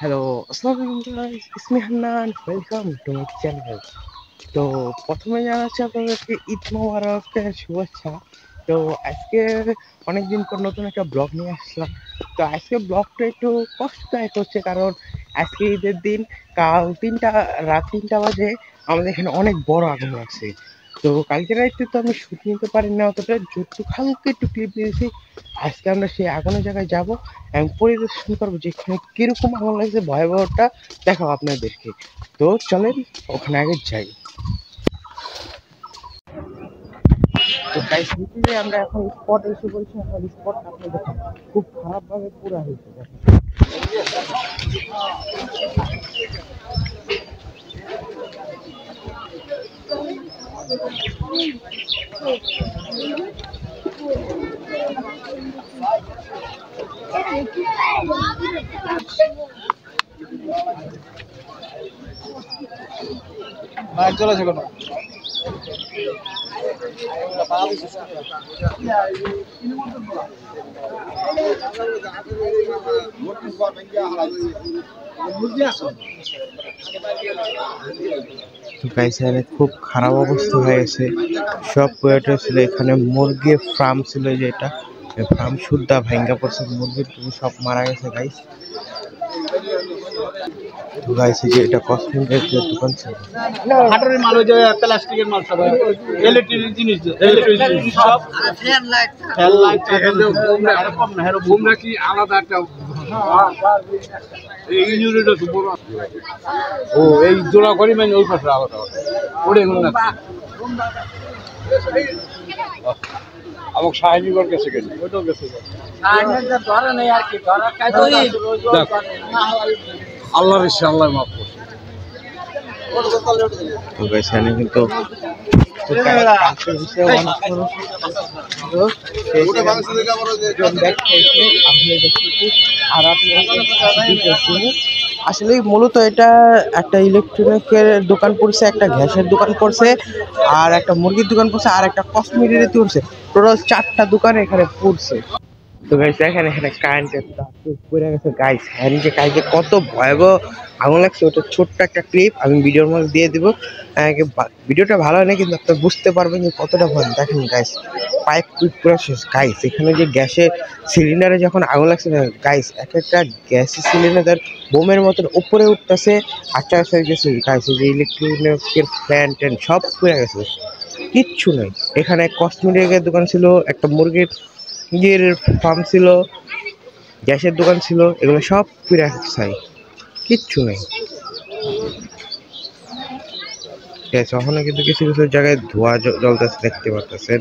Hello, আসসালামু আলাইকুম guys, is me Hannan, welcome to my channel. তো প্রথমে জানাচ্ছি আপনাদেরকে ঈদ মোবারকের শুভেচ্ছা। তো আজকে অনেকদিন পর নতুন একটা ব্লগ নিয়ে আসলাম। তো আজকে ব্লগটা একটু কষ্টদায়ক হচ্ছে, কারণ আজকে ঈদের দিন। কাল রাত 3টা বাজে আমাদের এখানে অনেক বড় আগুন লাগছে। তো কালকে রাতে তো আমি শুট নিতে পারি না, অতটা যতটুকু হালকা একটু ক্লিপ দিয়েছি। আজকে আমরা সেই আগুনের জায়গায় যাব এবং পরিদর্শন করবো যে এখানে কিরকম আগুন লাগছে, ভয়াবহটা দেখাবো আপনাদেরকে। তো চলেন ওখানে আগে যাই। তো গাইস, আমরা এখন স্পটে এসে পড়েছি। আমার স্পটটা আপনি দেখেন খুব খারাপ ভাবে পুরা হয়েছে, দেখেন। চলেছে কোনো তো গাইস, খুব খারাপ অবস্থা হয়ে গেছে। সব পয়েটা ছিল, এখানে মুরগির ফার্ম ছিল, যেটা ফার্ম সুদ্ধা ভাঙ্গা পড়ছে, মুরগির সব মারা গেছে গাইস। তো গাইস, এই যে এটা কসমেটিকের দোকান ছিল। হাটের মাল, ওই যে প্লাস্টিকের মাল, সব ইলেকট্রিক জিনিস, সব ফ্যান লাইট কম না, হেরো বুমরা কি আলাদা একটা এই ইউনিট আছে বড়। ও এই জোড়া করি মানে ওই পাশে আলাদা ওরে গুণ না। আমাক সাহায্য কর গেছে কেন, ওইটাও গেছে সাহায্য ধরে নাই আর কি, ধরা কাজ আল্লাহর ইচ্ছা, আল্লাহ মাফ করুন। তো গাইস, এখানে কিন্তু আসলে মূলত এটা একটা ইলেকট্রনিকের দোকান পড়ছে, একটা গ্যাসের দোকান পড়ছে, আর একটা মুরগির দোকান পড়ছে, আর একটা কসমেটিকের পড়ছে। টোটাল 4টা দোকান এখানে পড়ছে। তো গাইস, এখানে কারেন্টের তার পড়ে গেছে গাইস। হ্যাঁ, যে কালকে কত ভয়াবহ আগুন লাগছে, ওটা ছোট্ট একটা ক্লিপ আমি ভিডিওর মধ্যে দিয়ে দিব। ভিডিওটা ভালো হয় না, কিন্তু আপনি বুঝতে পারবেন যে কতটা ভয়। দেখেন গাইস, পাইপ পুরো শেষ গাইস। এখানে যে গ্যাসের সিলিন্ডারে যখন আগুন লাগছে গাইস, এক একটা গ্যাসের সিলিন্ডার বোমের মতন উপরে উঠতেছে। আচ্ছা হয়ে গেছে গাইস, যে ইলেকট্রিকের ফ্যান ট্যান সব পুড়ে গেছে, কিচ্ছু নেই। এখানে কসমেটিকের দোকান ছিল, একটা মুরগির ফার্ম ছিল, গ্যাসের দোকান ছিল, এগুলো সব পুরা ছাই, কিচ্ছু নেই। ওখানে কিন্তু কিছু কিছু জায়গায় ধোঁয়া জ্বলতেছে, দেখতে পাচ্ছেন।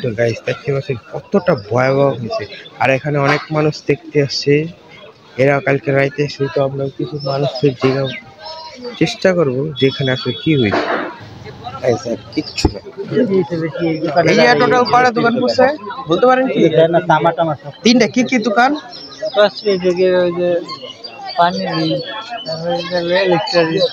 তো গাইস, দেখতে পাচ্ছেন কতটা ভয়াবহ হয়েছে। আর এখানে অনেক মানুষ দেখতে আসছে, এরা কালকে রাইতে এসে। তো আমরা কিছু মানুষের চেষ্টা করবো যেখানে আসলে কি হয়েছে। কিচ্ছু না, এই টোটাল কয়টা দোকান পড়ছে বলতে পারেন কি? 3টা। কি কি দোকান? ওই যে পানি, ইলেকট্রিক।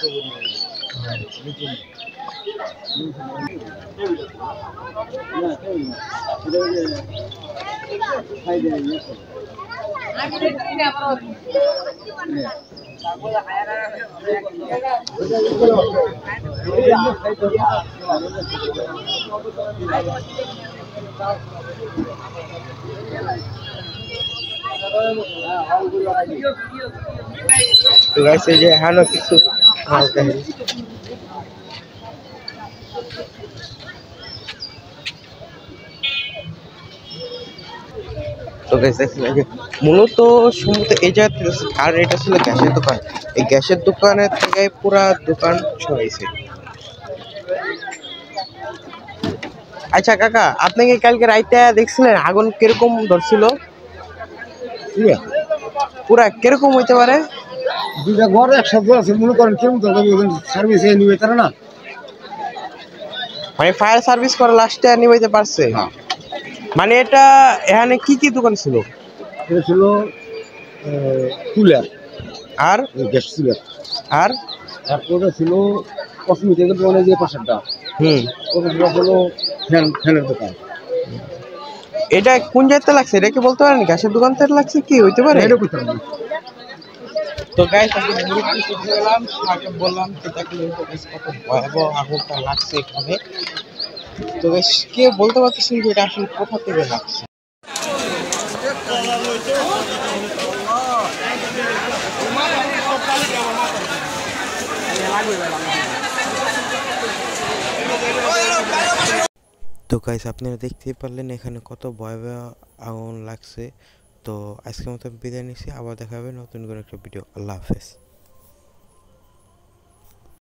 তো গাইস, এই যে এখানেও কিছু মাল দেখেন। তো গাইস, দেখেন এই যে মূলত সম্ভবত এই জায়গাতে, কারণ এটা ছিল গ্যাসের দোকান। এই গ্যাসের দোকানের থেকে পুরা দোকান ছড়াইছে। আচ্ছা কাকা, আপনি কি কালকে রাইতে দেখছিলেন আগুন কিরকম ধরছিল? পুরা কিরকম হইতে পারে? দুইটা ঘর একসাথে আছে, মনে করেন কেমন সার্ভিস নিবে তারা না, মানে ফায়ার সার্ভিস করে লাস্টে নিবাইতে পারছে। মানে এটা এখানে কি কি দোকান ছিল? এটা ছিল কুলার আর গ্যাস চুলার, আর তারপরে ছিল কসমেটিকের দোকানের যে পাশেরটা, ওটা হলো ফ্যানের দোকান। এটা কোন জায়গাতে লাগছে এটা কি বলতে পারেন? গ্যাসের দোকান থেকে লাগছে কি হইতে পারে? তো গাইস আমি মুরগি কিনতে গেলাম, আগে বললাম যে দেখলে কত ভয়াবহ আগুনটা লাগছে এখানে। তো গাইস কে বলতে পারতেছেন যে এটা আসলে কোথা থেকে লাগছে? তো গাইস আপনারা দেখতেই পারলেন এখানে কত ভয়াবহ আগুন লাগছে। তো আজকের মতো বিদায় নিচ্ছি, আবার দেখা হবে নতুন করে একটা ভিডিও। আল্লাহ হাফেজ।